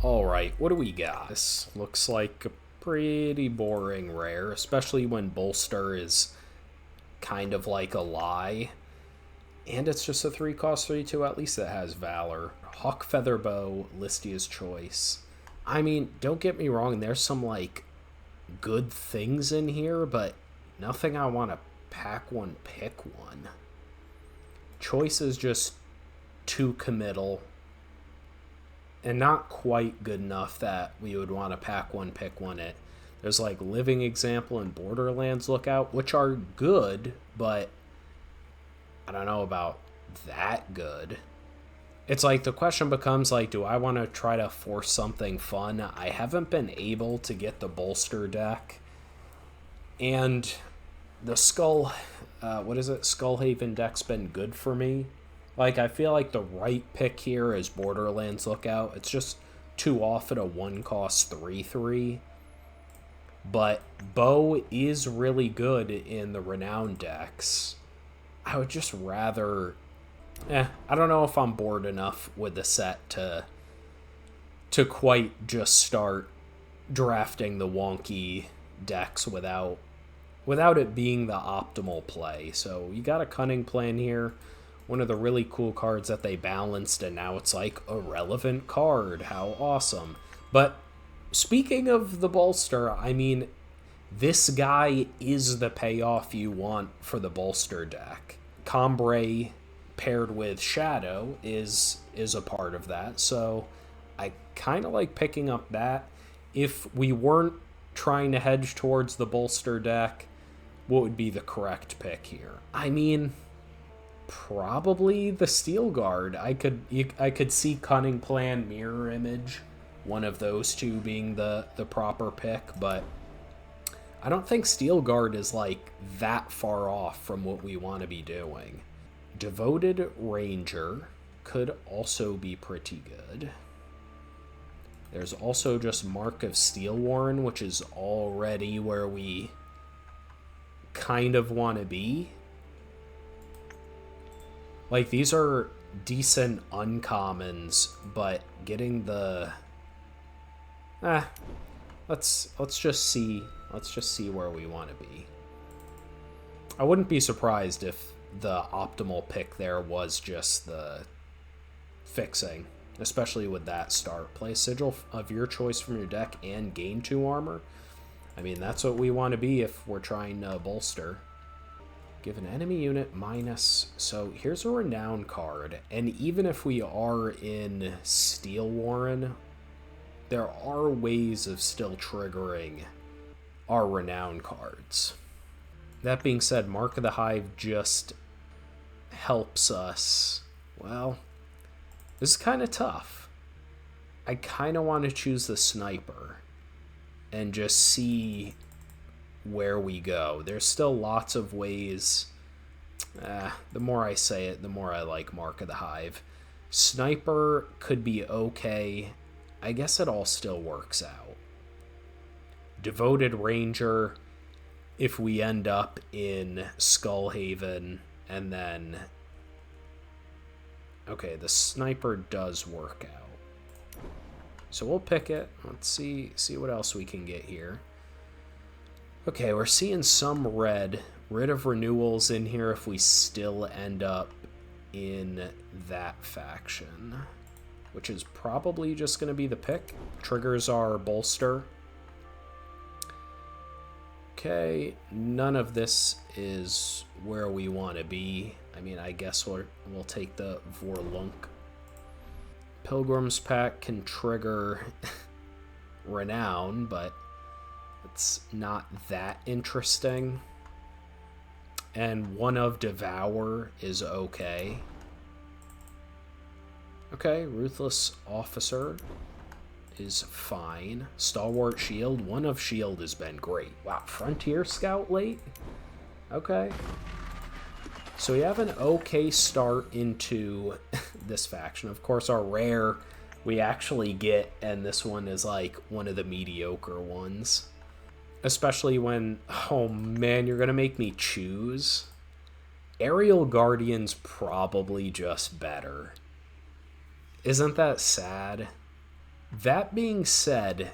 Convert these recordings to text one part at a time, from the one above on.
Alright, what do we got? This looks like a pretty boring rare, especially when Bolster is kind of like a lie. And it's just a 3 cost 3/2, at least it has Valor. Hawk Feather Bow, Listia's Choice. I mean, don't get me wrong, there's some like good things in here, but nothing I want to pack one, pick one. Choice is just too committal and not quite good enough that we would want to pack one, pick one it. There's like Living Example and Borderlands Lookout, which are good, but I don't know about that good. It's like the question becomes like, do I want to try to force something fun? I haven't been able to get the Bolster deck, and the Skullhaven deck's been good for me. Like, I feel like the right pick here is Borderlands Lookout. It's just too often a 1 cost 3/3. But Bow is really good in the Renown decks. I would just rather... I don't know if I'm bored enough with the set to quite just start drafting the wonky decks without it being the optimal play. So you got a Cunning Plan here. One of the really cool cards that they balanced, and now it's like a relevant card. How awesome. But speaking of the Bolster, I mean, this guy is the payoff you want for the Bolster deck. Combray paired with Shadow is a part of that, so I kind of like picking up that. If we weren't trying to hedge towards the Bolster deck, what would be the correct pick here? I mean, probably the Steel Guard. I could see Cunning Plan, Mirror Image, one of those two being the proper pick, but I don't think Steel Guard is like that far off from what we want to be doing. Devoted Ranger could also be pretty good. There's also just Mark of Steelwarren, which is already where we kind of want to be. Like, these are decent uncommons, but getting the... let's just see where we want to be. I wouldn't be surprised if the optimal pick there was just the fixing, especially with that start. Play a Sigil of your choice from your deck and gain 2 armor. I mean, that's what we want to be if we're trying to bolster. Give an enemy unit minus... So here's a Renown card, and even if we are in Steelwarren, there are ways of still triggering our Renown cards. That being said, Mark of the Hive just helps us. Well, this is kind of tough. I kind of want to choose the Sniper and just see where we go. There's still lots of ways. The more I say it, the more I like Mark of the Hive. Sniper could be okay. I guess it all still works out. Devoted Ranger, if we end up in Skullhaven, and then... Okay, the Sniper does work out. So we'll pick it. Let's see what else we can get here. Okay, we're seeing some red. Rid of Renewals in here if we still end up in that faction, which is probably just going to be the pick. Triggers our Bolster. Okay, none of this is where we want to be. I mean, I guess we'll take the Vorlunk. Pilgrim's Pack can trigger Renown, but it's not that interesting. And one of Devour is okay. Okay, Ruthless Officer is fine. Stalwart Shield. One of Shield has been great. Wow, Frontier Scout late? Okay. So we have an okay start into this faction. Of course, our rare we actually get, and this one is like one of the mediocre ones. Especially when, oh man, you're going to make me choose. Aerial Guardian's probably just better. Isn't that sad? That being said,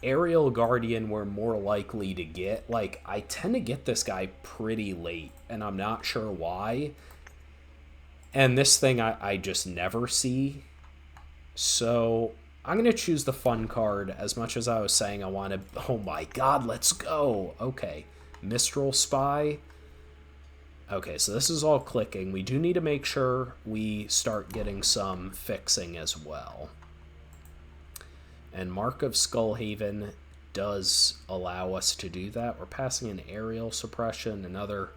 Aerial Guardian we're more likely to get. Like, I tend to get this guy pretty late, and I'm not sure why. And this thing I just never see. So I'm going to choose the fun card as much as I was saying I want to. Oh my god, let's go. Okay. Mistral Spy. Okay, so this is all clicking. We do need to make sure we start getting some fixing as well. And Mark of Skullhaven does allow us to do that. We're passing an aerial suppression, another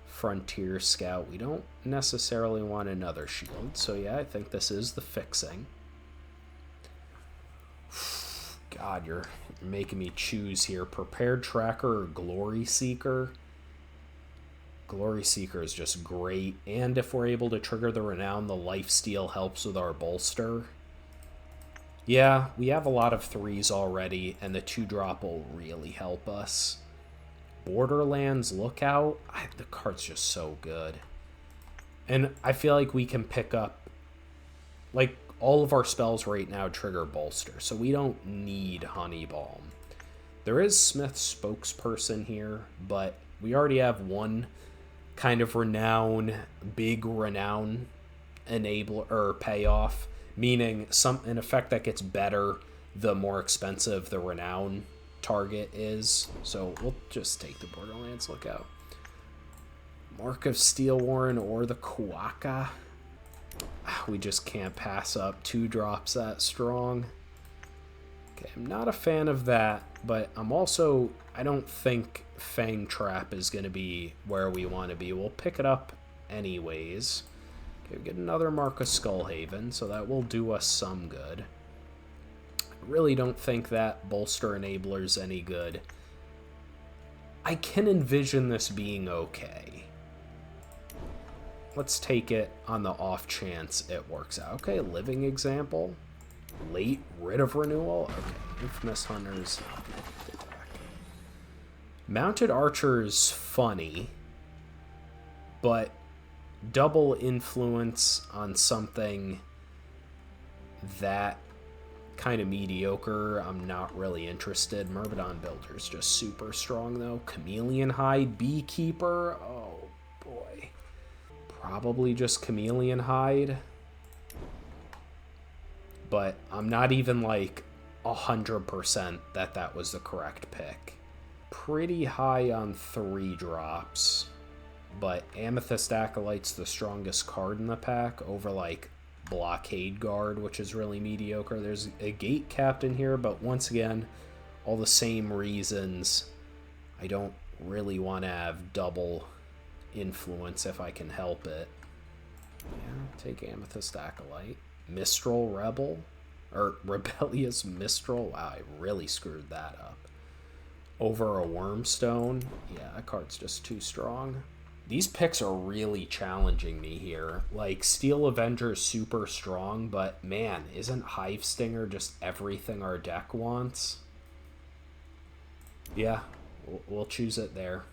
Frontier Scout. We don't necessarily want another shield. So yeah, I think this is the fixing. God, you're making me choose here. Prepared Tracker or Glory Seeker? Glory Seeker is just great. And if we're able to trigger the Renown, the Lifesteal helps with our bolster. Yeah, we have a lot of 3s already, and the 2-drop will really help us. Borderlands Lookout. The card's just so good. And I feel like we can pick up... Like, all of our spells right now trigger Bolster, so we don't need Honey Balm. There is Smith's Spokesperson here, but we already have one kind of big renown enabler or payoff, meaning an effect that gets better the more expensive the renown target is. So we'll just take the Borderlands Lookout. Mark of Steelwarren or the Kuaka. We just can't pass up 2-drops that strong. Okay, I'm not a fan of that, but I don't think Fang Trap is going to be where we want to be. We'll pick it up anyways. Okay, we get another Mark of Skullhaven, so that will do us some good. I really don't think that Bolster Enabler's any good. I can envision this being okay. Let's take it on the off chance it works out. Okay, Living Example. Late Writ of Renewal. Okay, Infamous Hunters. Mounted Archer's funny, but double influence on something that kind of mediocre, I'm not really interested. Myrmidon Builder's just super strong, though. Chameleon Hide Beekeeper. Oh, boy. Probably just Chameleon Hide. But I'm not even, 100% that was the correct pick. Pretty high on 3-drops. But Amethyst Acolyte's the strongest card in the pack over, Blockade Guard, which is really mediocre. There's a Gate Captain here, but once again, all the same reasons. I don't really want to have double influence if I can help it. Yeah, take Amethyst Acolyte. Mistral Rebel? Or Rebellious Mistral? Wow, I really screwed that up. Over a Wormstone? Yeah, that card's just too strong. These picks are really challenging me here. Steel Avenger is super strong, but man, isn't Hive Stinger just everything our deck wants? Yeah, we'll choose it there.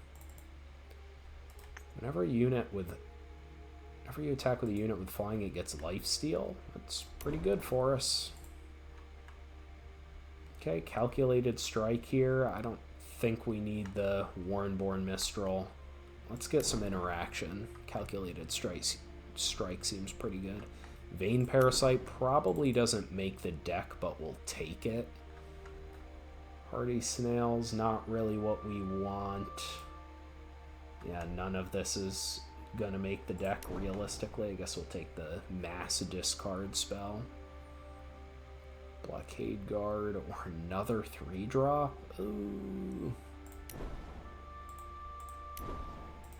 Whenever you attack with a unit with flying, it gets Lifesteal. That's pretty good for us. Okay, Calculated Strike here. I don't think we need the Warrenborn Mistral. Let's get some interaction. Calculated Strike seems pretty good. Vein Parasite probably doesn't make the deck, but we'll take it. Hardy Snails, not really what we want. Yeah, none of this is going to make the deck realistically. I guess we'll take the Mass Discard spell. Blockade Guard or another 3-drop. Ooh.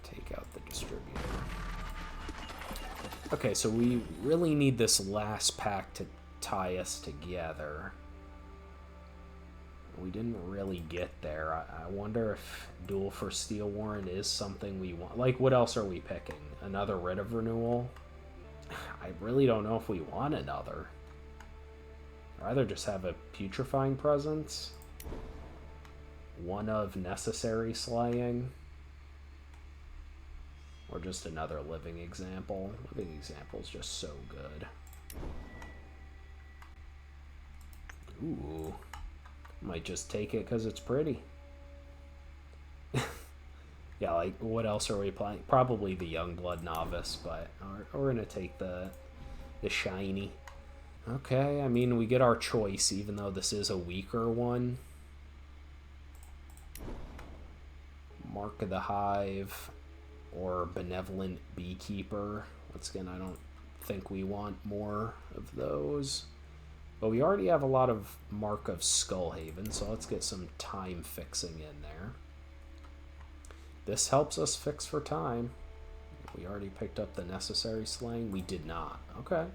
Take out the distributor. Okay, so we really need this last pack to tie us together. We didn't really get there. I wonder if Duel for Steelwarren is something we want. What else are we picking? Another Writ of Renewal? I really don't know if we want another. I'd rather just have a Putrefying Presence. One of Necessary Slaying. Or just another Living Example. Living Example is just so good. Ooh. Might just take it because it's pretty. Yeah, like, what else are we playing? Probably the Youngblood Novice, but we're going to take the shiny. Okay, I mean, we get our choice, even though this is a weaker one. Mark of the Hive or Benevolent Beekeeper. Once again, I don't think we want more of those. But we already have a lot of Mark of Skullhaven, so let's get some time fixing in there. This helps us fix for time. We already picked up the Necessary Slaying. We did not. Okay.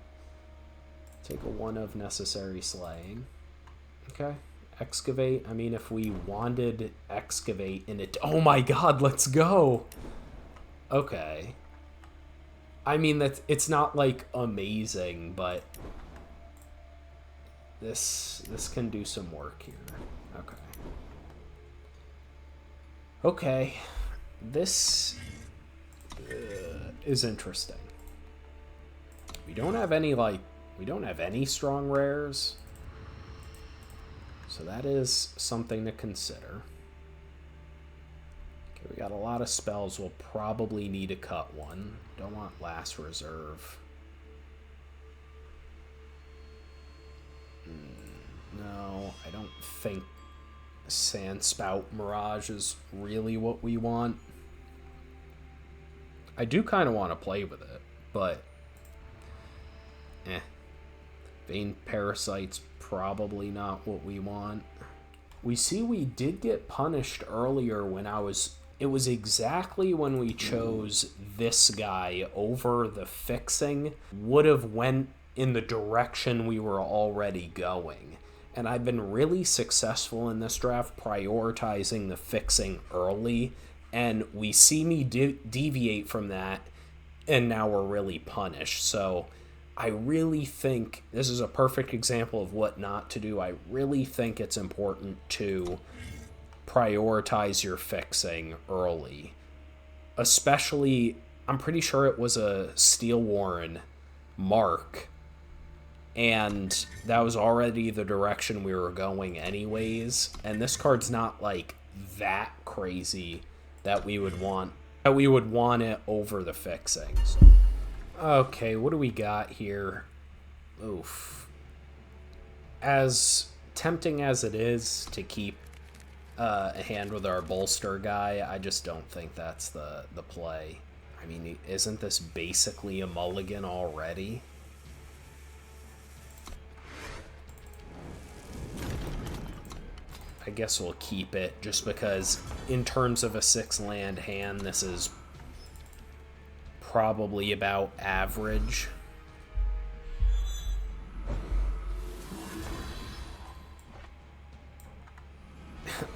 Take a 1 of Necessary Slaying. Okay. Excavate. I mean, if we wanted Excavate in it... Oh my god, let's go! Okay. I mean, it's not, like, amazing, but... This can do some work here. Okay. Okay. This is interesting. We don't have any, like... We don't have any strong rares. So that is something to consider. Okay, we got a lot of spells. We'll probably need to cut one. Don't want Last Reserve. No, I don't think Sandspout Mirage is really what we want. I do kind of want to play with it, but... Vein Parasite's probably not what we want. We see we did get punished earlier when it was exactly when we chose this guy over the fixing. Would have went in the direction we were already going. And I've been really successful in this draft prioritizing the fixing early. And we see me deviate from that, and now we're really punished. So... I really think this is a perfect example of what not to do. I really think it's important to prioritize your fixing early. Especially, I'm pretty sure it was a Steelwarren Mark, and that was already the direction we were going anyways. And this card's not like that crazy that we would want it over the fixings. Okay, what do we got here? Oof. As tempting as it is to keep a hand with our bolster guy, I just don't think that's the play. I mean, isn't this basically a mulligan already? I guess we'll keep it, just because in terms of a 6-land hand, this is probably about average.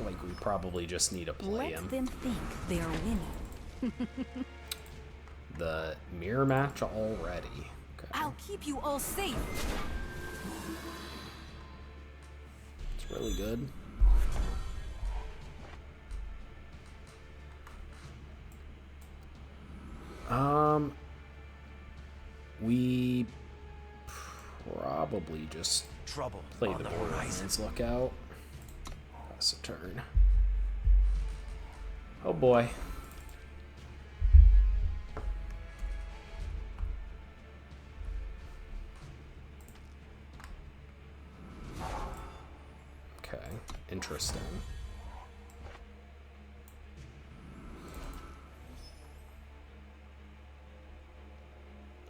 Like, we probably just need to play him. Let them think they are winning. The mirror match already. Okay. I'll keep you all safe. It's really good. We probably just play the Borderlands Lookout. Pass a turn. Oh boy. Okay, interesting.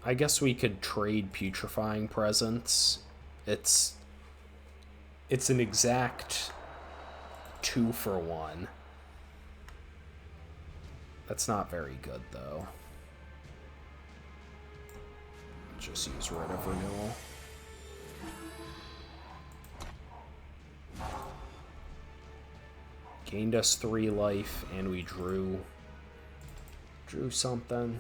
I guess we could trade Putrefying Presence. It's an exact 2-for-1. That's not very good, though. Just use Writ of Renewal. Gained us 3 life, and we drew something.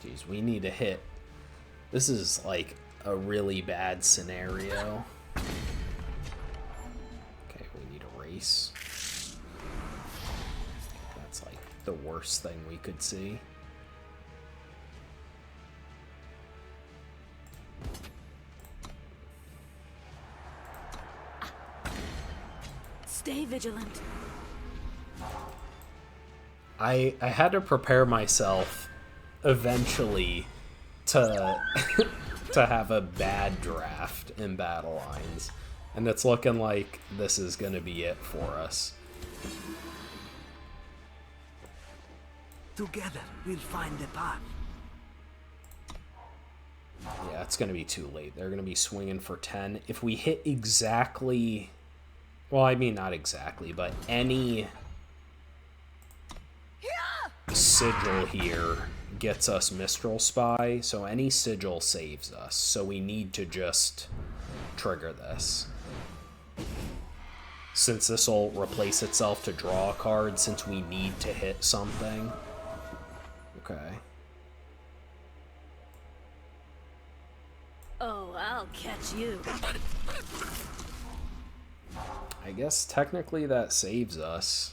Jeez, we need to hit. This is like a really bad scenario. Okay, we need a race. That's like the worst thing we could see. Stay vigilant. I had to prepare myself eventually to to have a bad draft in battle lines, and it's looking like this is going to be it for us. Together, we'll find the path. Yeah, it's going to be too late. They're going to be swinging for 10. If we hit exactly... Well, I mean, not exactly, but any sigil here gets us Mistral Spy, so any sigil saves us. So we need to just trigger this. Since this will replace itself to draw a card, since we need to hit something. Okay. Oh, I'll catch you. I guess technically that saves us.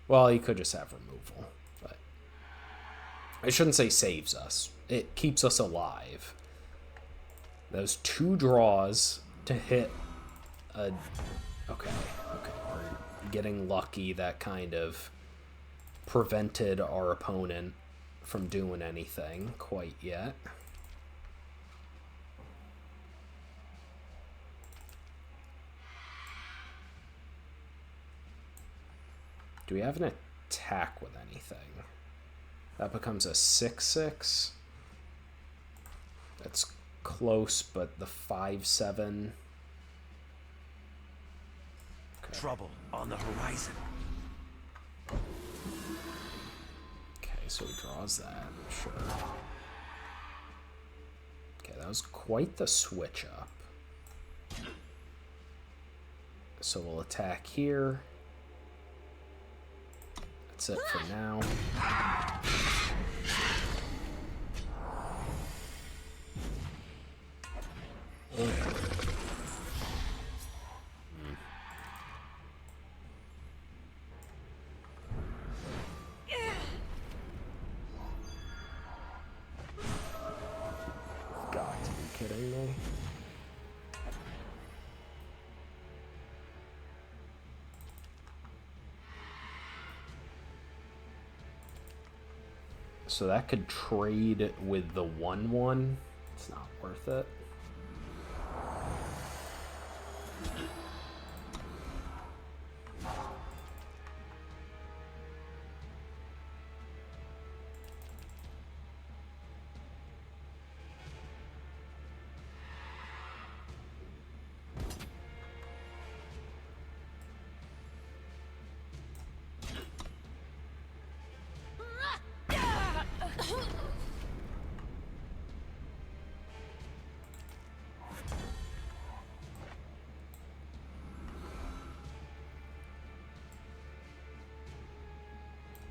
Well, he could just have removal, but I shouldn't say saves us. It keeps us alive. Those 2 draws to hit a... Okay, we're getting lucky. That kind of prevented our opponent from doing anything quite yet. Do we have an attack with anything? That becomes a 6/6. That's close, but the 5/7. Okay. Trouble on the horizon. Okay, so he draws that, sure. Okay, that was quite the switch up. So we'll attack here. That's it for now. Got to be kidding me. So that could trade with the 1/1. It's not worth it.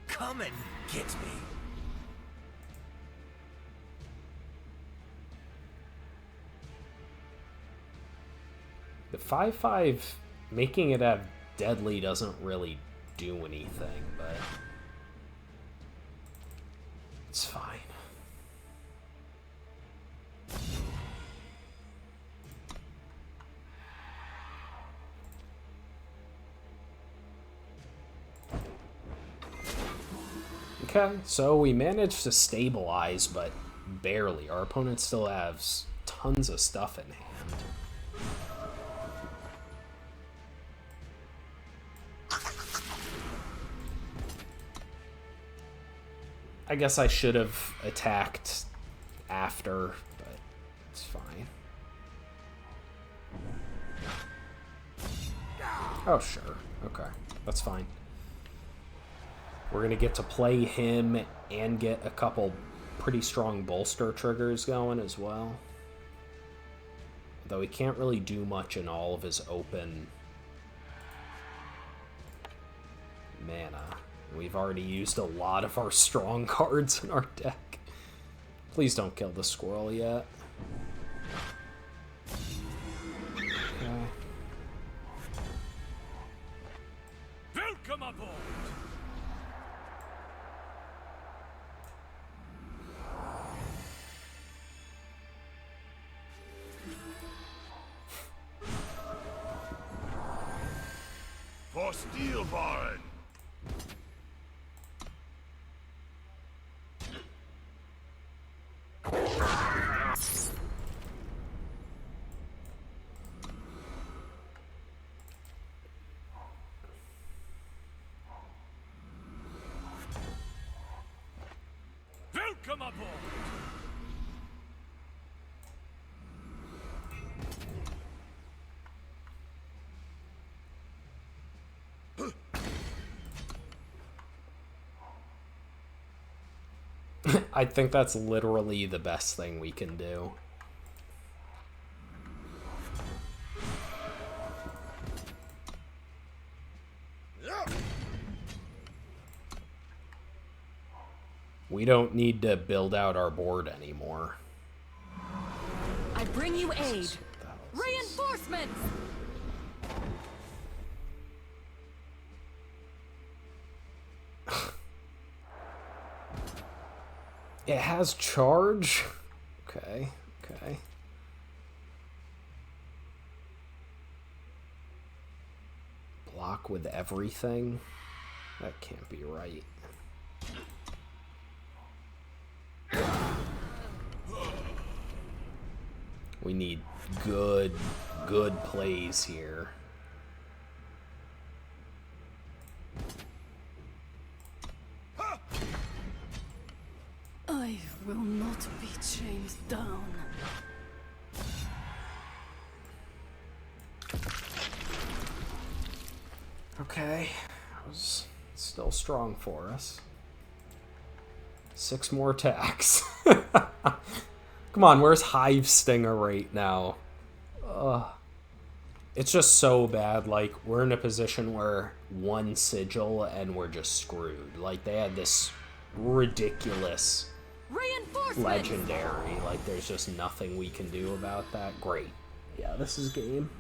Come and get me. The 5/5 making it have deadly doesn't really do anything, but it's fine. Okay, so we managed to stabilize, but barely. Our opponent still has tons of stuff in hand. I guess I should have attacked after, but it's fine. Oh, sure. Okay, that's fine. We're going to get to play him and get a couple pretty strong bolster triggers going as well. Though he can't really do much in all of his open mana. We've already used a lot of our strong cards in our deck. Please don't kill the squirrel yet. Okay. Welcome aboard. Steelwarren! Welcome aboard! I think that's literally the best thing we can do. We don't need to build out our board anymore. I bring you aid. Reinforcements! It has charge? Okay, okay. Block with everything? That can't be right. We need good plays here. I will not be chained down. Okay, that was still strong for us. 6 more attacks. Come on, where's Hive Stinger right now? It's just so bad. Like, we're in a position where 1 sigil and we're just screwed. Like, they had this ridiculous legendary. Like, there's just nothing we can do about that. Great. Yeah, this is game.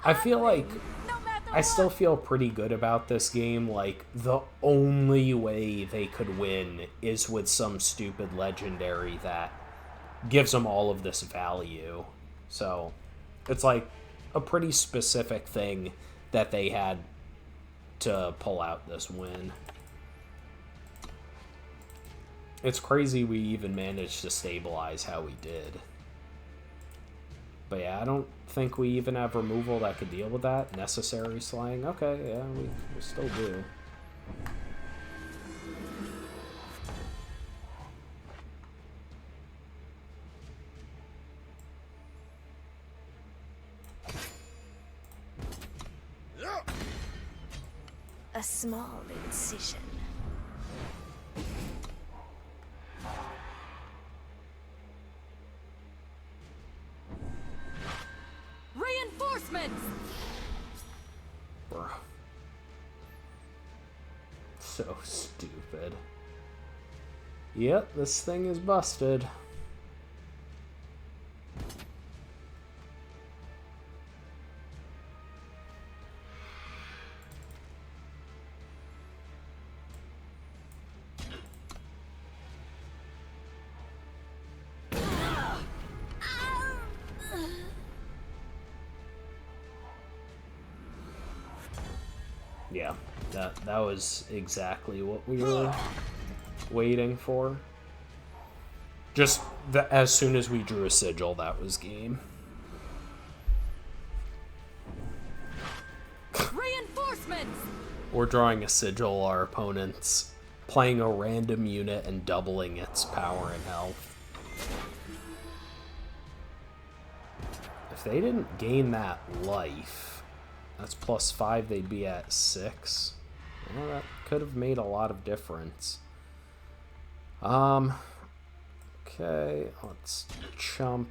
I feel like I still feel pretty good about this game. Like, the only way they could win is with some stupid legendary that gives them all of this value. So, it's like a pretty specific thing that they had to pull out this win. It's crazy we even managed to stabilize how we did. But yeah, I don't think we even have removal that could deal with that. Necessary slaying. Okay, yeah, we still do. A small incision. Reinforcements! Bro. So stupid. Yep, this thing is busted. Yeah, that was exactly what we were waiting for. Just as soon as we drew a sigil, that was game. Reinforcements! We're drawing a sigil, our opponent's playing a random unit and doubling its power and health. If they didn't gain that life, that's +5, they'd be at 6. Well, that could have made a lot of difference. Okay, let's chump.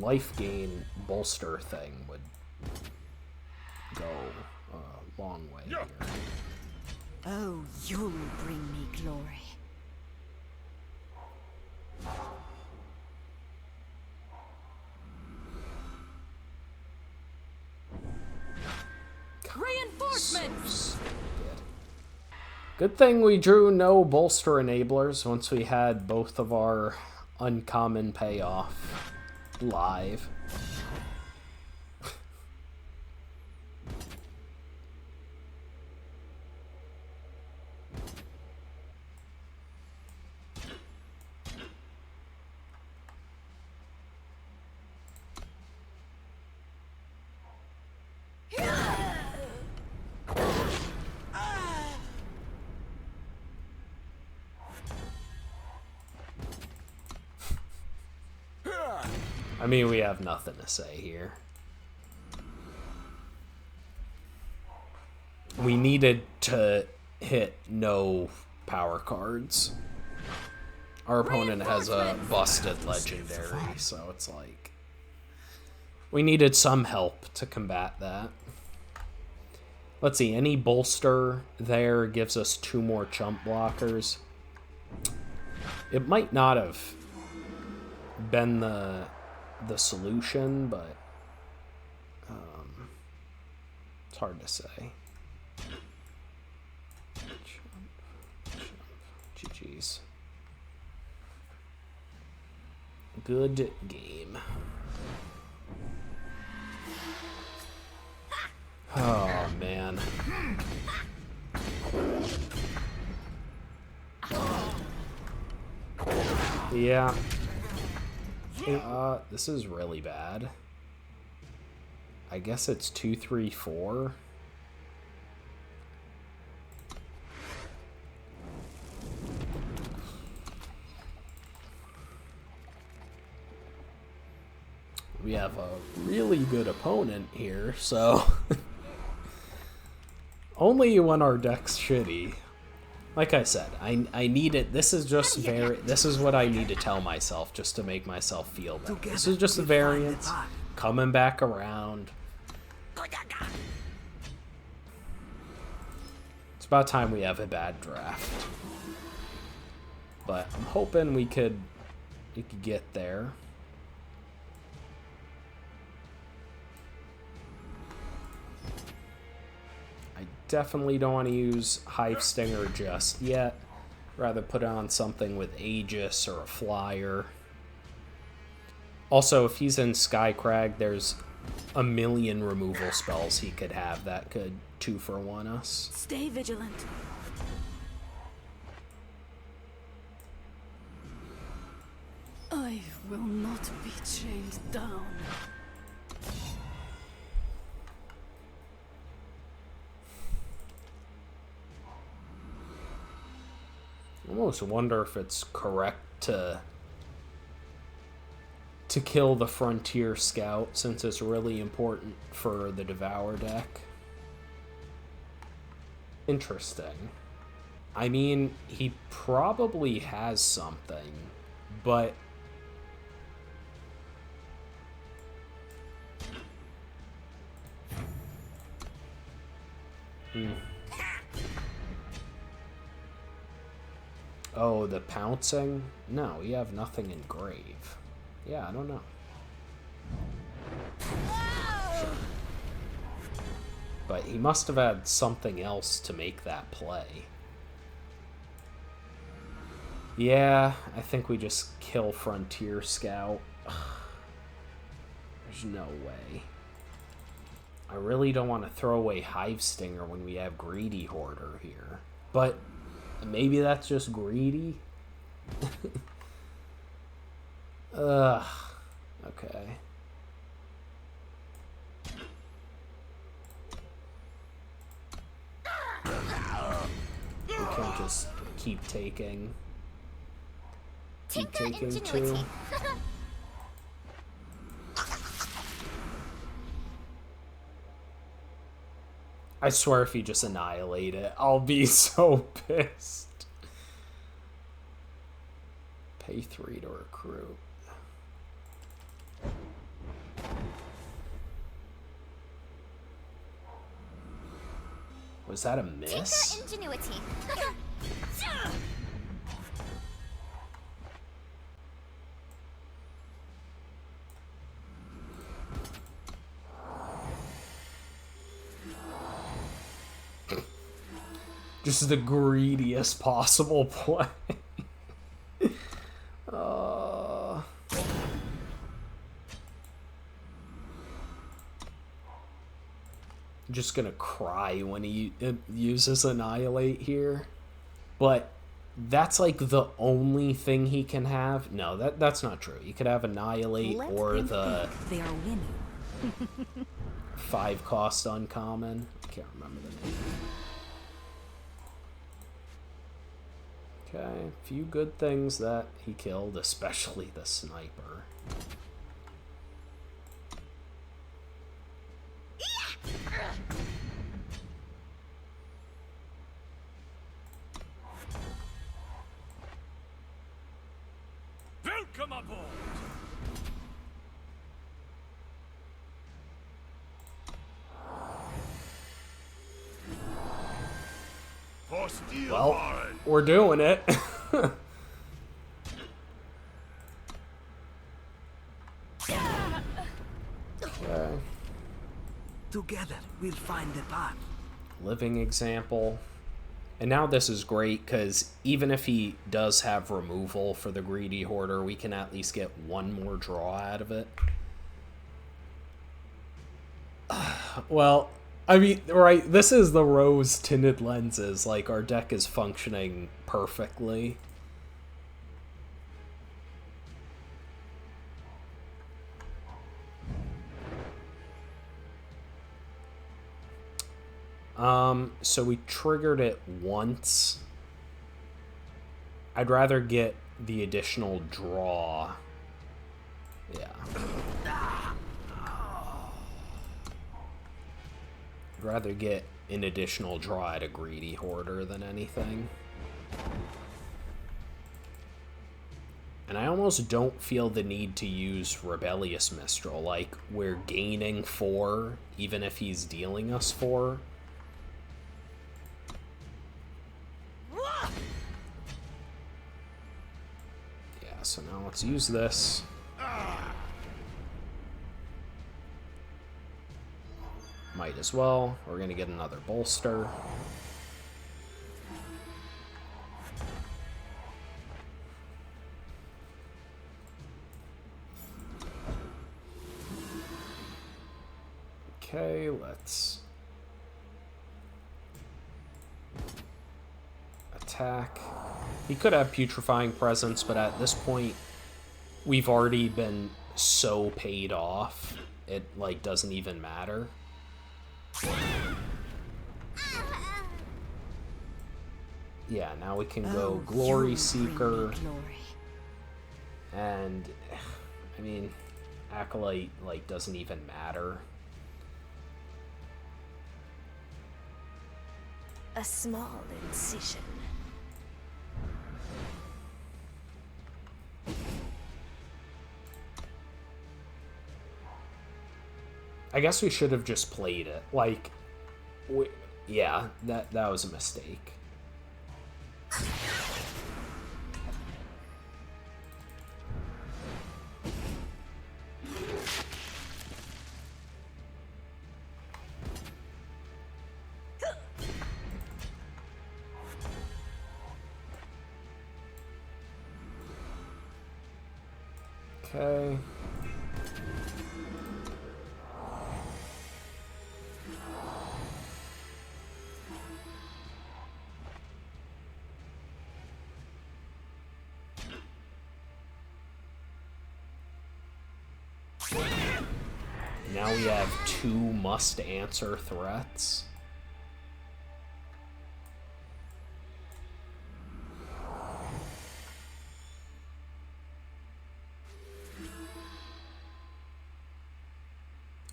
Life gain bolster thing would go a long way here. Oh, you'll bring me glory. Reinforcements! Good thing we drew no bolster enablers once we had both of our uncommon payoff live. I mean, we have nothing to say here. We needed to hit no power cards. Our opponent has a busted legendary, so it's like we needed some help to combat that. Let's see, any bolster there gives us 2 more chump blockers. It might not have been the solution, but it's hard to say. GG's. Good game. Oh, man. Yeah. This is really bad. I guess it's 2, 3, 4. We have a really good opponent here, so only when our deck's shitty. Like I said, I need it. This is just this is what I need to tell myself just to make myself feel better. This is just a variant coming back around. It's about time we have a bad draft. But I'm hoping we could get there. I definitely don't want to use Hive Stinger just yet. Rather put on something with Aegis or a Flyer. Also, if he's in Skycrag, there's a million removal spells he could have that could 2-for-1 us. Stay vigilant. I will not be chained down. I almost wonder if it's correct to kill the Frontier Scout, since it's really important for the Devour deck. Interesting. I mean, he probably has something, but oh, the pouncing? No, you have nothing in grave. Yeah, I don't know. Sure. But he must have had something else to make that play. Yeah, I think we just kill Frontier Scout. There's no way. I really don't want to throw away Hive Stinger when we have Greedy Hoarder here. But maybe that's just greedy? Ugh. Okay. We can't just keep taking. Keep taking too. I swear if you just annihilate it, I'll be so pissed. Pay 3 to recruit. Was that a miss? Ingenuity. Just the greediest possible play. uh... Just gonna cry when he uses Annihilate here. But that's like the only thing he can have. No, that's not true. You could have Annihilate or the they are winning. 5-cost uncommon. I can't remember the name. Okay, a few good things that he killed, especially the sniper. Welcome aboard! For Steelwarren! Well, we're doing it. Okay. Together, we'll find the path. Living example. And now this is great, because even if he does have removal for the Greedy Hoarder, we can at least get one more draw out of it. Well, I mean, right, this is the rose tinted lenses. Like, our deck is functioning perfectly. So we triggered it once. I'd rather get the additional draw. Yeah. I'd rather get an additional draw at a Greedy Hoarder than anything. And I almost don't feel the need to use Rebellious Mistral. Like, we're gaining 4, even if he's dealing us 4. Yeah, so now let's use this. Might as well. We're gonna get another bolster. Okay, let's attack. He could have Putrefying Presence, but at this point, we've already been so paid off, it, like, doesn't even matter. Yeah, now we can go Glory Seeker. And, I mean, Acolyte, like, doesn't even matter. A small incision. I guess we should have just played it. Like, yeah, that was a mistake. Okay. Now we have 2 must-answer threats.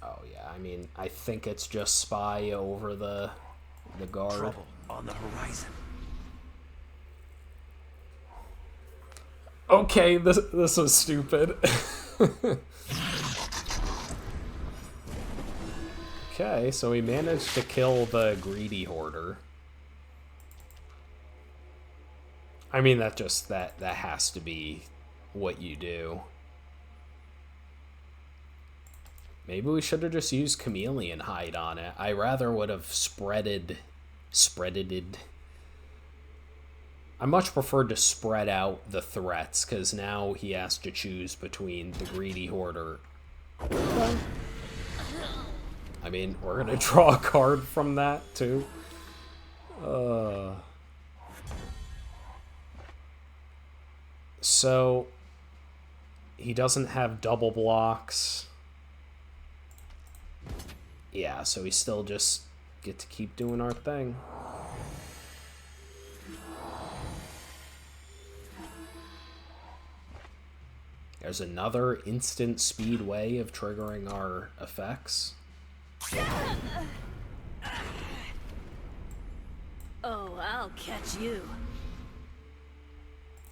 Oh yeah, I mean, I think it's just Spy over the guard. Trouble on the horizon. Okay, this was stupid. Okay, so we managed to kill the Greedy Hoarder. I mean, that has to be what you do. Maybe we should have just used Chameleon Hide on it. I rather would have spreaded I much prefer to spread out the threats, because now he has to choose between the Greedy Hoarder. I mean, we're going to draw a card from that, too. So, he doesn't have double blocks. Yeah, so we still just get to keep doing our thing. There's another instant speed way of triggering our effects. Oh, I'll catch you.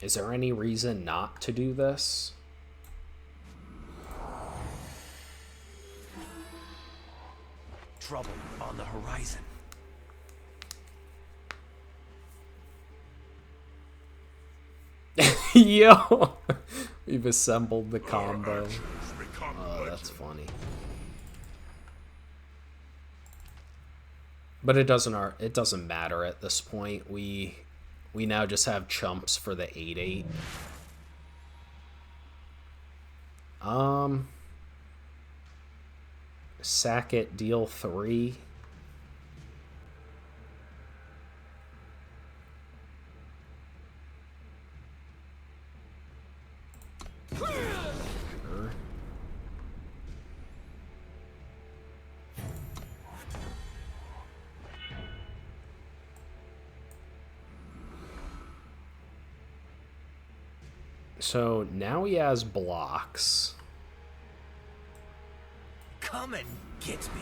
Is there any reason not to do this? Trouble on the horizon. Yo! We've assembled the combo. Oh, that's funny. But it doesn't matter at this point. We now just have chumps for the 8/8. Sack it, deal 3. Sure. So now he has blocks. Come and get me.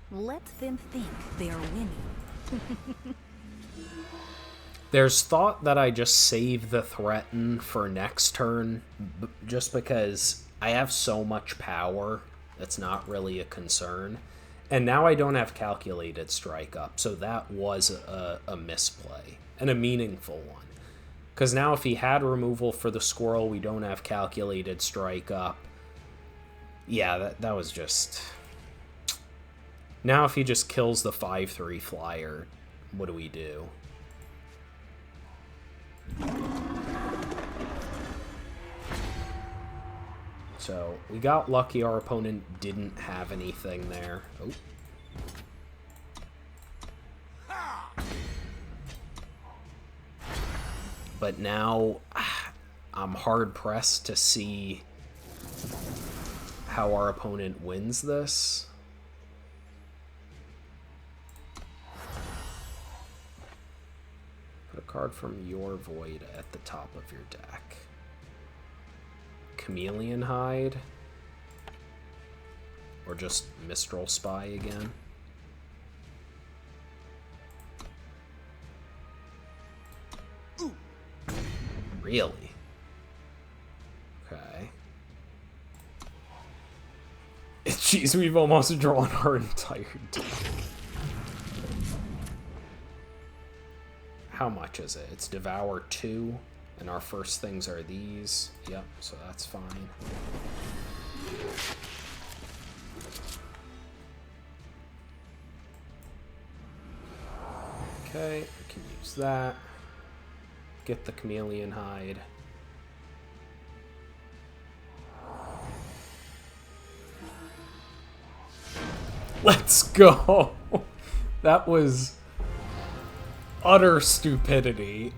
Let them think they're winning. There's thought that I just save the threaten for next turn, just because I have so much power, that's not really a concern. And now I don't have calculated strike up, so that was a misplay, and a meaningful one. Because now if he had removal for the squirrel, we don't have calculated strike up. Yeah, that was just... Now if he just kills the 5/3 flyer, what do we do? So, we got lucky our opponent didn't have anything there. Oh. But now, I'm hard-pressed to see how our opponent wins this. Put a card from your void at the top of your deck. Chameleon Hide. Or just Mistral Spy again. Ooh. Really? Okay. Jeez, we've almost drawn our entire deck. How much is it? It's Devour 2, and our first things are these. Yep, so that's fine. Okay, we can use that. Get the Chameleon Hide. Let's go! That was utter stupidity.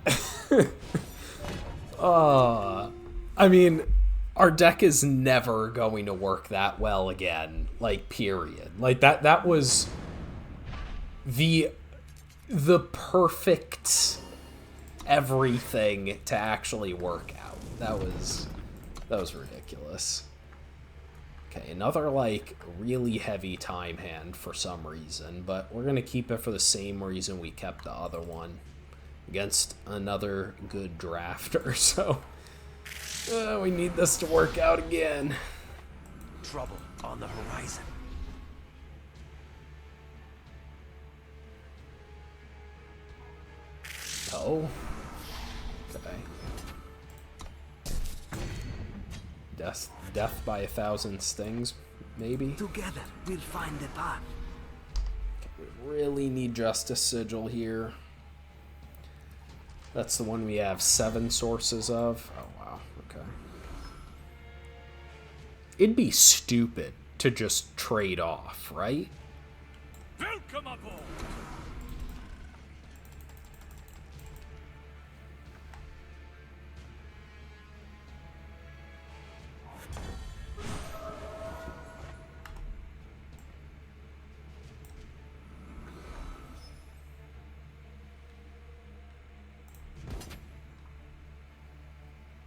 I mean, our deck is never going to work that well again. Like, period. Like, that was the perfect everything to actually work out. That was ridiculous. Okay, another, like, really heavy time hand for some reason, but we're going to keep it for the same reason we kept the other one. Against another good drafter, so we need this to work out again. Trouble on the horizon. Oh. Okay. Death by 1,000 stings, maybe? Together, we'll find the path. We really need Justice Sigil here. That's the one we have 7 sources of. Oh, wow. Okay. It'd be stupid to just trade off, right? Welcome aboard!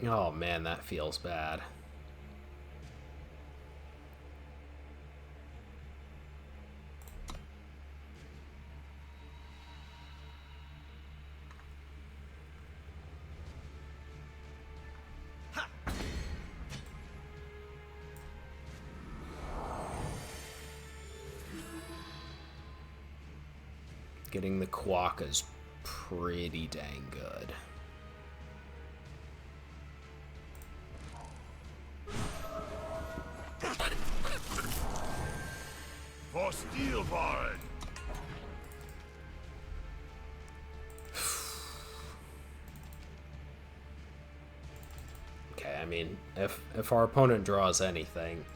Oh man, that feels bad. Getting the Quokka's pretty dang good. For Steelwarren! Okay, I mean, if our opponent draws anything,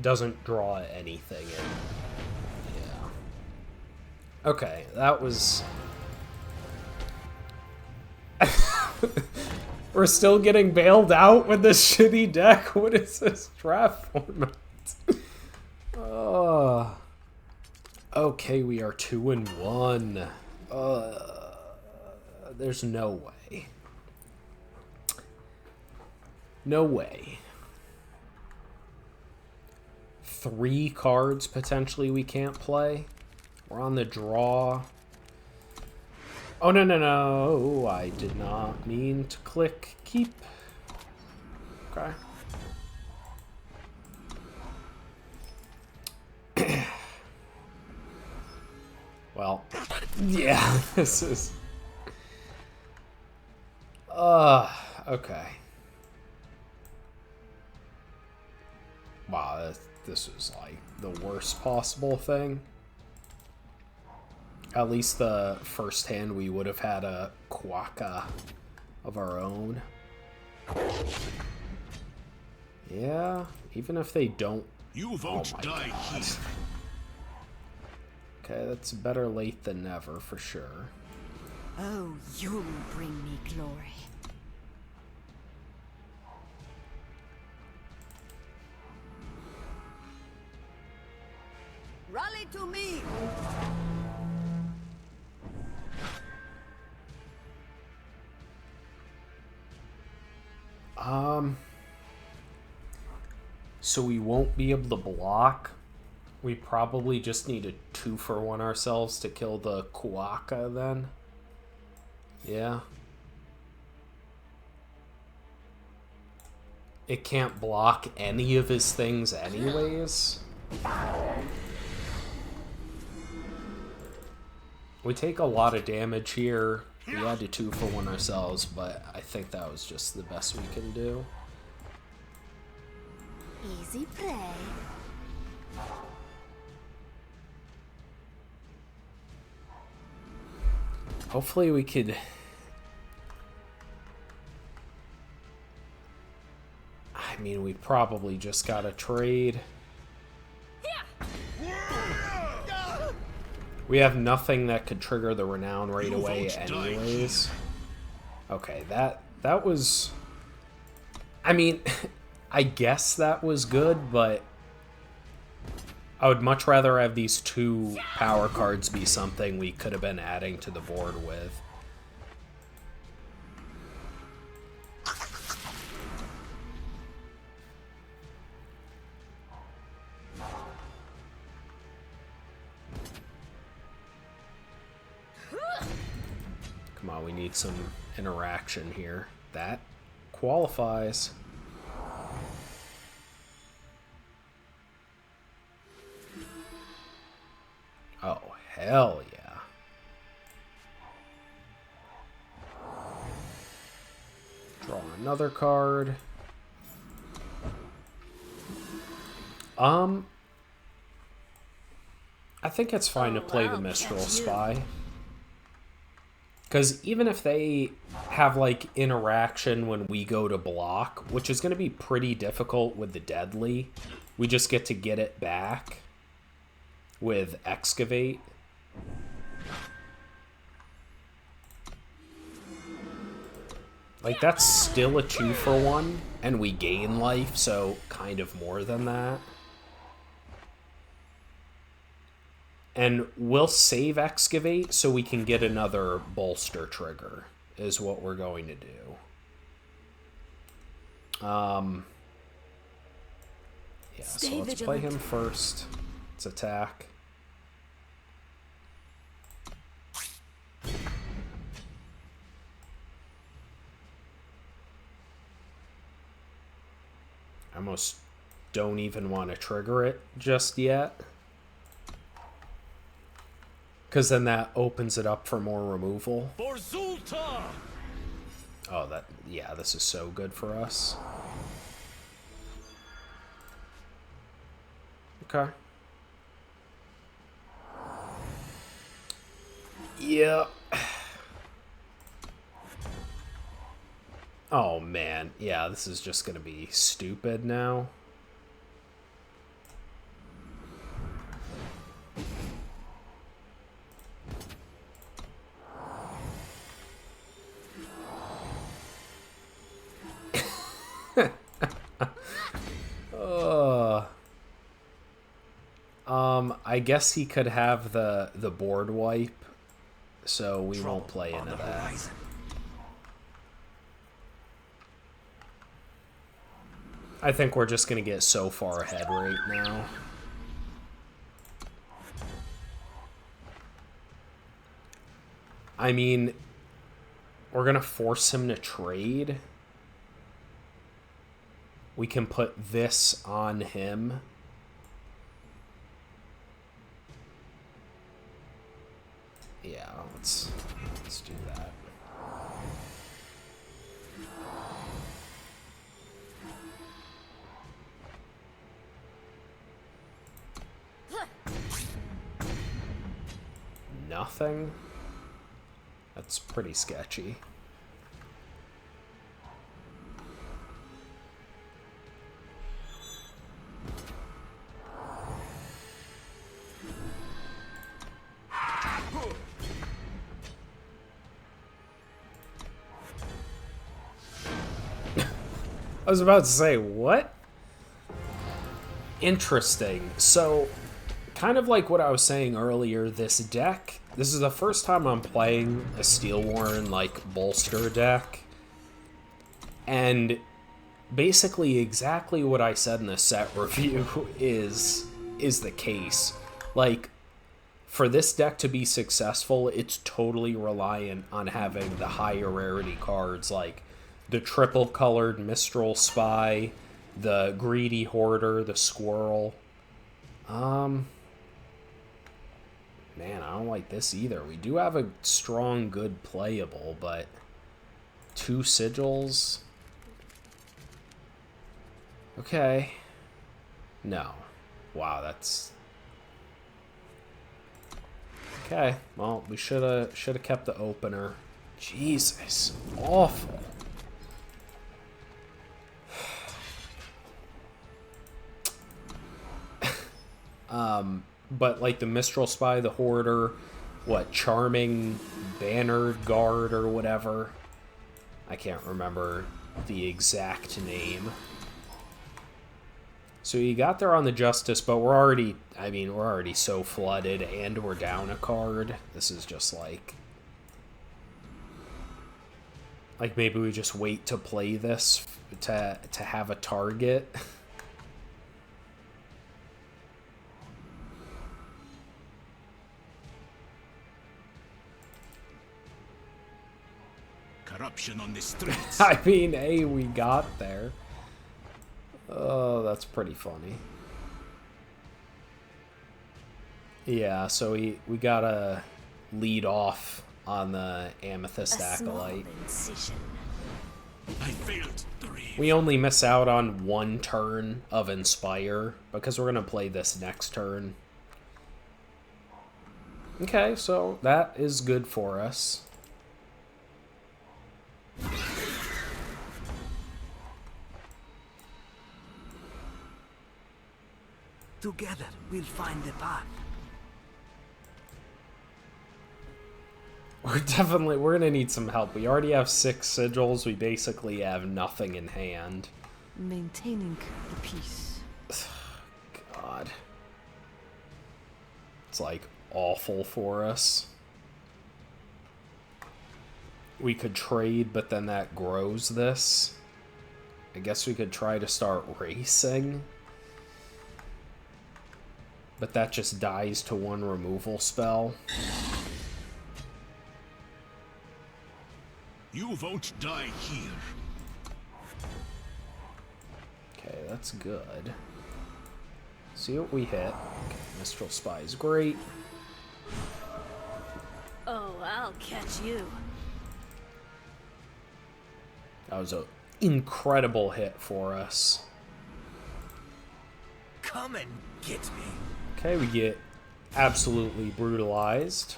doesn't draw anything, yeah. Okay, that was... We're still getting bailed out with this shitty deck? What is this draft format? Okay, we are 2-1. There's no way. No way. 3 cards potentially we can't play. We're on the draw. Oh, no, no, no. I did not mean to click keep. Okay. Well, yeah, this is... okay. Wow, this is like the worst possible thing. At least the first hand we would have had a Quokka of our own. Yeah, even if they don't... You won't die here. Okay, that's better late than never, for sure. Oh, you'll bring me glory. Rally to me! So we won't be able to block. We probably just need a 2-for-1 ourselves to kill the Quokka then. Yeah. It can't block any of his things anyways. We take a lot of damage here. We had to 2-for-1 ourselves, but I think that was just the best we can do. Easy prey. Hopefully we could... I mean, we probably just got to trade. We have nothing that could trigger the Renown right away anyways. Okay, that was... I mean, I guess that was good, but I would much rather have these 2 power cards be something we could have been adding to the board with. Come on, we need some interaction here. That qualifies. Oh, hell yeah. Draw another card. I think it's fine to play the I'll Mistral catch you. Spy. Because even if they have, like, interaction when we go to block, which is going to be pretty difficult with the Deadly, we just get to get it back with Excavate. Like, that's still a 2-for-1, and we gain life, so kind of more than that. And we'll save Excavate so we can get another Bolster trigger, is what we're going to do. Yeah, so Stay let's play vigilant. him first. Let's attack. I almost don't even want to trigger it just yet. Because then that opens it up for more removal. For Zulta! Oh, yeah, this is so good for us. Okay. Yeah. Oh, man. Yeah, this is just going to be stupid now. I guess he could have the board wipe, so we won't play into that. Horizon. I think we're just gonna get so far ahead right now. I mean, we're gonna force him to trade. We can put this on him. Yeah, let's do that. Nothing? That's pretty sketchy. I was about to say, what? Interesting. So, kind of like what I was saying earlier, this deck, this is the first time I'm playing a Steelwarren, like, Bolster deck. And basically exactly what I said in the set review is the case. Like, for this deck to be successful, it's totally reliant on having the higher rarity cards, like the triple colored Mistral Spy, the Greedy Hoarder, the Squirrel. Man, I don't like this either. We do have a strong, good playable, but 2 sigils? Okay. No. Wow, that's... Okay, well, we should have kept the opener. Jesus, awful. But like the Mistral Spy, the Hoarder, what, Charming Bannered Guard or whatever. I can't remember the exact name. So you got there on the Justice, but we're already, I mean, we're already so flooded and we're down a card. This is just like maybe we just wait to play this to have a target. Corruption on the streets. I mean, hey, we got there. Oh, that's pretty funny. Yeah, so we gotta lead off on the Amethyst A small Acolyte. incision. I failed to read. We only miss out on one turn of Inspire because we're going to play this next turn. Okay, so that is good for us. Together, we'll find the path. We're gonna need some help. We already have 6 sigils. We basically have nothing in hand. Maintaining the peace. God. It's like awful for us. We could trade, but then that grows this. I guess we could try to start racing. But that just dies to 1 removal spell. You won't die here. Okay, that's good. See what we hit. Okay, Mistral Spy is great. Oh, I'll catch you. That was an incredible hit for us. Come and get me. Okay, we get absolutely brutalized.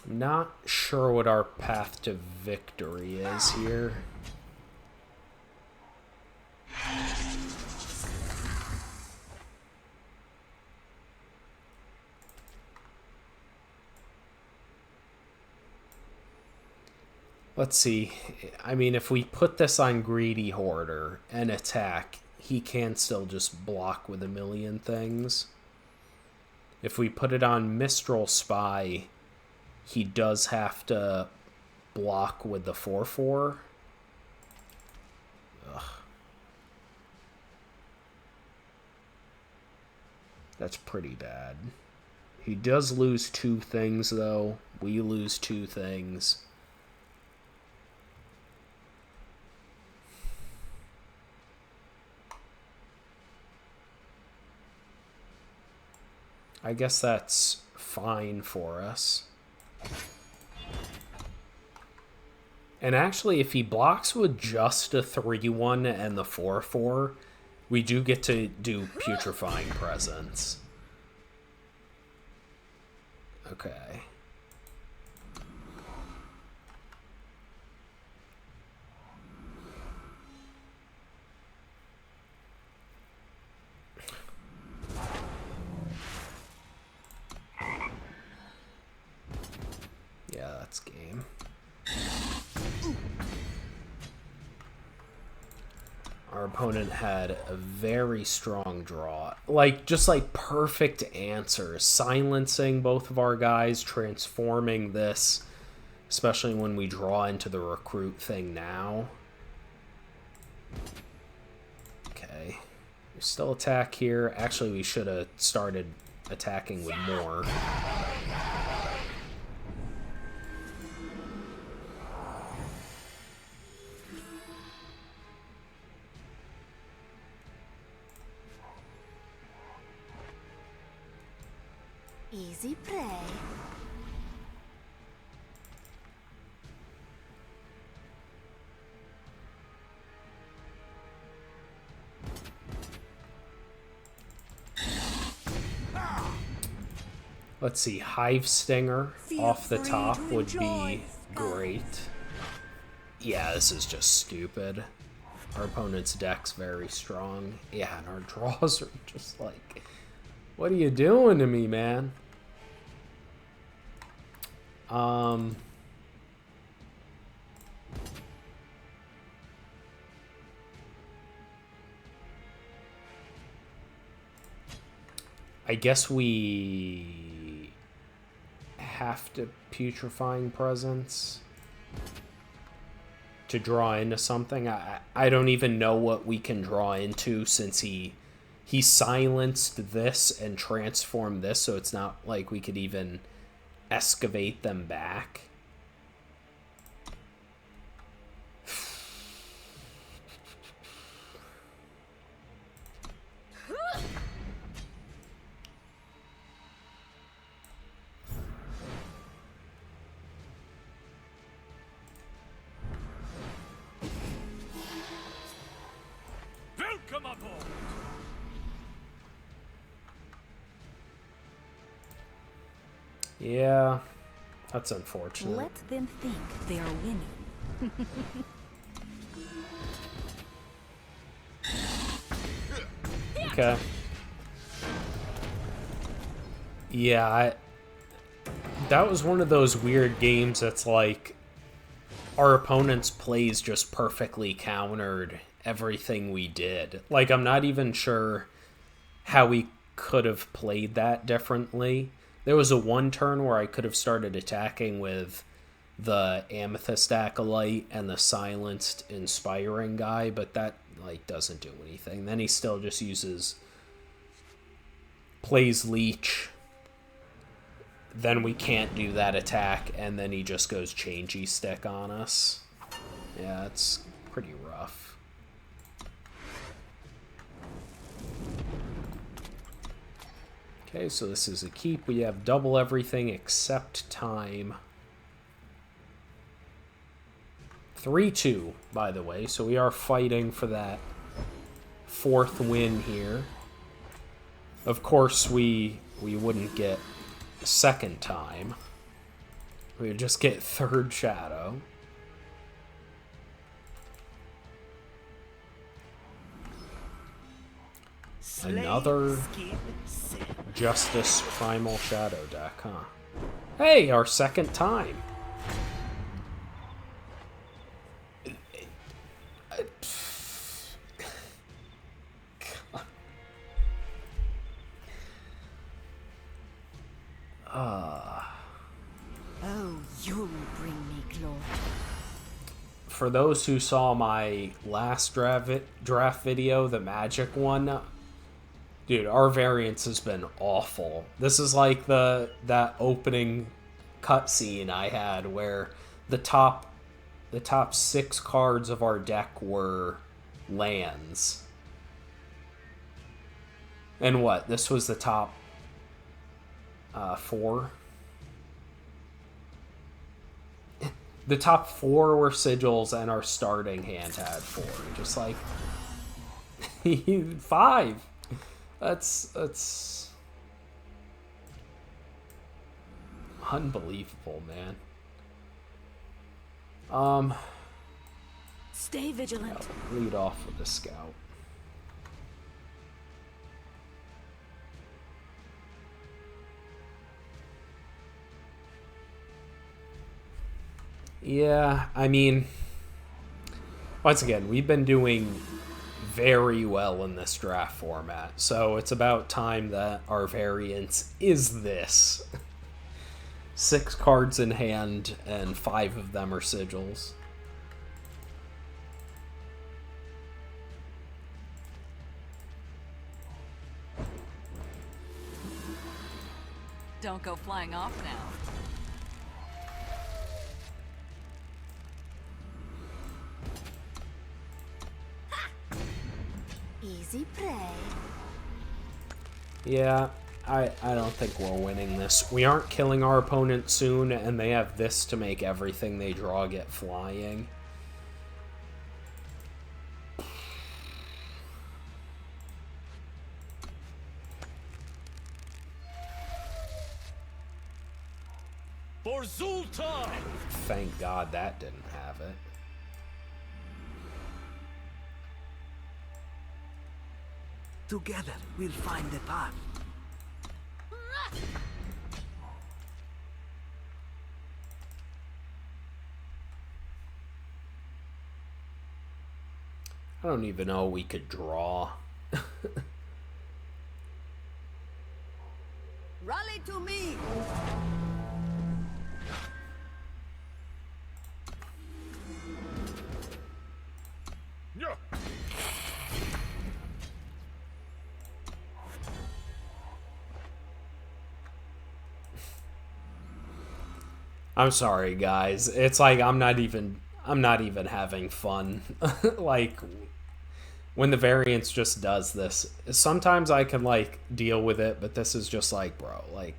I'm not sure what our path to victory is here. Let's see. I mean, if we put this on Greedy Hoarder and attack, he can still just block with a million things. If we put it on Mistral Spy, he does have to block with the 4/4. Ugh. That's pretty bad. He does lose 2 things, though. We lose 2 things. I guess that's fine for us. And actually, if he blocks with just a 3/1 and the 4/4, we do get to do Putrefying Presence. Okay. Yeah, that's game. Our opponent had a very strong draw. Just perfect answers. Silencing both of our guys, transforming this, especially when we draw into the recruit thing now. Okay. We still attack here. Actually, we should have started attacking with more. Easy prey. Let's see, Hive Stinger off the top would be great. Yeah, this is just stupid. Our opponent's deck's very strong. Yeah, and our draws are just like, what are you doing to me, man? I guess we have to Putrefying Presence to draw into something. I don't even know what we can draw into since he silenced this and transformed this, so it's not like we could even excavate them back. Yeah, that's unfortunate. Let them think they are winning. Okay. Yeah, that was one of those weird games that's like our opponent's plays just perfectly countered everything we did. Like, I'm not even sure how we could have played that differently. There was a one turn where I could have started attacking with the Amethyst Acolyte and the Silenced Inspiring guy, but that, like, doesn't do anything. Then he still just plays Leech. Then we can't do that attack, and then he just goes Changey Stick on us. Yeah, it's pretty rough. Okay, so this is a keep. We have double everything except time. 3-2, by the way, so we are fighting for that 4th win here. Of course, we wouldn't get second time. We would just get 3rd shadow. Another Justice Primal Shadow deck, huh? Hey, our 2nd time. Oh, you'll bring me glory. For those who saw my last draft video, the Magic one, dude, our variance has been awful. This is like that opening cutscene I had where the top 6 cards of our deck were lands. And what? This was the top 4? The top 4 were sigils, and our starting hand had 4. Just like 5. That's unbelievable, man. Stay vigilant. I'll lead off with the scout. Yeah, I mean, once again, we've been doing very well in this draft format, so it's about time that our variance is this. 6 cards in hand, and 5 of them are sigils. Don't go flying off now. Easy prey. Yeah, I don't think we're winning this. We aren't killing our opponent soon, and they have this to make everything they draw get flying. For Zultan! Thank God that didn't have it. Together, we'll find the path. I don't even know we could draw. Rally to me! Yeah. I'm sorry, guys. It's like I'm not even having fun. Like, when the variance just does this, sometimes I can like deal with it, but this is just like, bro, like,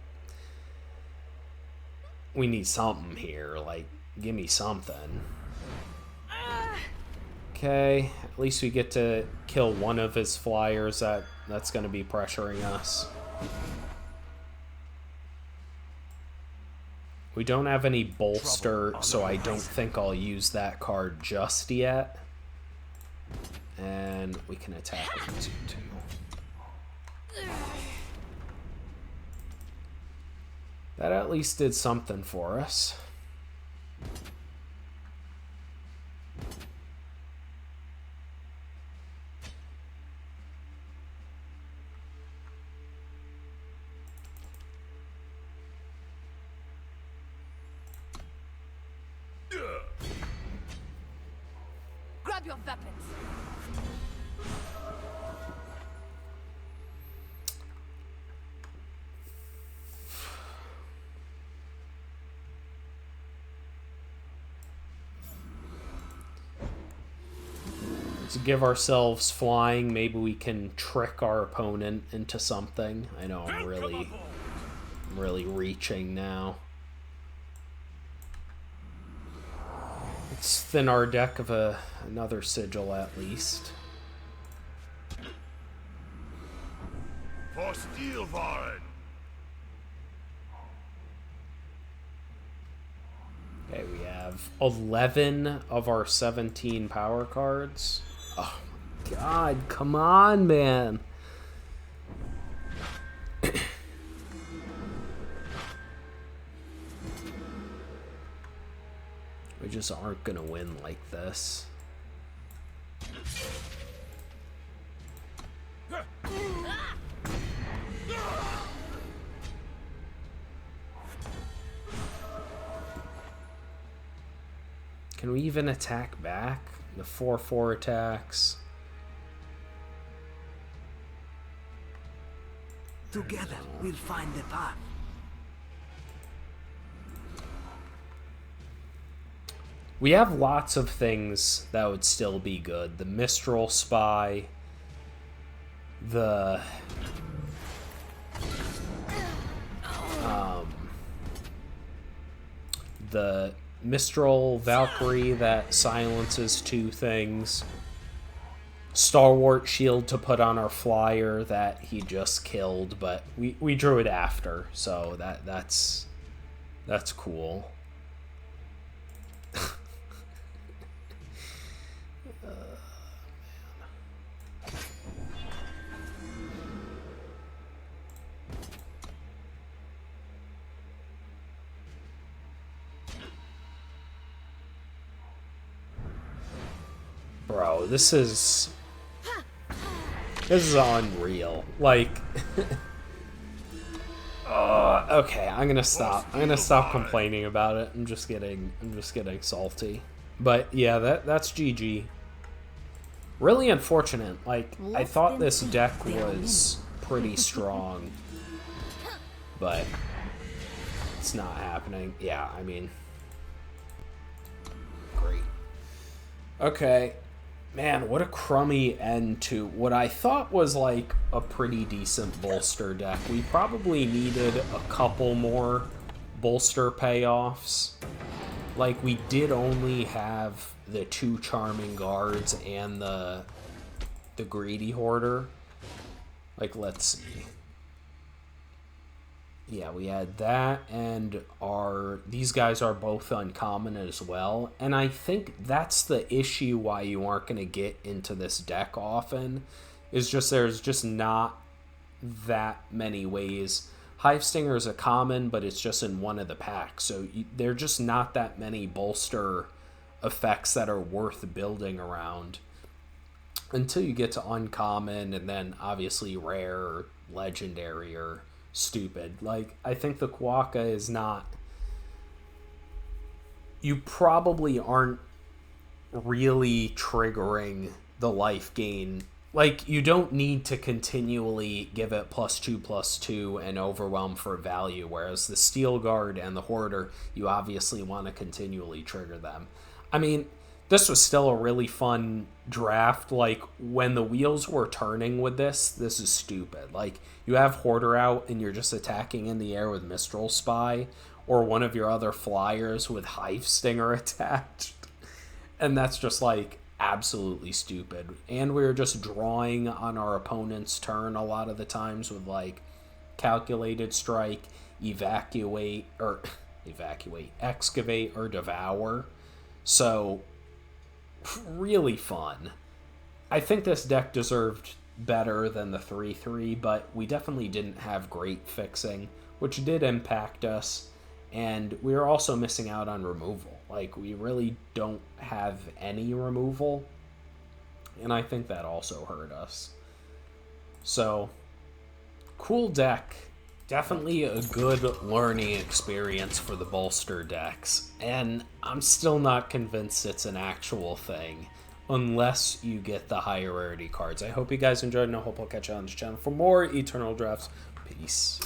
we need something here. Like, give me something. Okay, at least we get to kill one of his flyers that's going to be pressuring us. We don't have any bolster, so I don't think I'll use that card just yet. And we can attack with 2/2. That at least did something for us. Grab your weapons. To give ourselves flying, maybe we can trick our opponent into something. I know I'm really reaching now. Let's thin our deck of another sigil at least. For Steelwarren. Okay, we have 11 of our 17 power cards. Oh my god, come on, man. We just aren't gonna win like this. Can we even attack back? The 4/4 attacks. Together, we'll find the path. We have lots of things that would still be good. The Mistral Spy. The... the Mistral Valkyrie that silences 2 things. Stalwart Shield to put on our flyer that he just killed, but we drew it after, so that's cool. Bro, this is unreal. Like, okay, I'm gonna stop. I'm gonna stop complaining about it. I'm just getting salty. But yeah, that's GG. Really unfortunate. Like, I thought this deck was pretty strong, but it's not happening. Yeah, I mean, great. Okay. Man, what a crummy end to what I thought was like a pretty decent bolster deck. We probably needed a couple more bolster payoffs. Like, we did only have the 2 Charming Guards and the Greedy Hoarder. Like, let's see. Yeah, we had that, and these guys are both uncommon as well. And I think that's the issue why you aren't going to get into this deck often, is just there's just not that many ways. Hive Stinger is a common, but it's just in one of the packs, so there are just not that many bolster effects that are worth building around until you get to uncommon, and then obviously rare or legendary or stupid. Like, I think the Quokka is not... You probably aren't really triggering the life gain. Like, you don't need to continually give it +2/+2 and overwhelm for value, whereas the Steel Guard and the Hoarder, you obviously want to continually trigger them. I mean, this was still a really fun draft. Like, when the wheels were turning with this is stupid. Like, you have Hoarder out and you're just attacking in the air with Mistral Spy, or one of your other flyers with Hive Stinger attached. And that's just, like, absolutely stupid. And we were just drawing on our opponent's turn a lot of the times with, like, Calculated Strike, Evacuate, or Evacuate, Excavate, or Devour. So, really fun. I think this deck deserved better than the 3-3, but we definitely didn't have great fixing, which did impact us, and we were also missing out on removal. Like, we really don't have any removal, and I think that also hurt us. So, cool deck. Definitely a good learning experience for the bolster decks, and I'm still not convinced it's an actual thing unless you get the higher rarity cards. I hope you guys enjoyed, and I hope I'll catch you on this channel for more Eternal Drafts. Peace.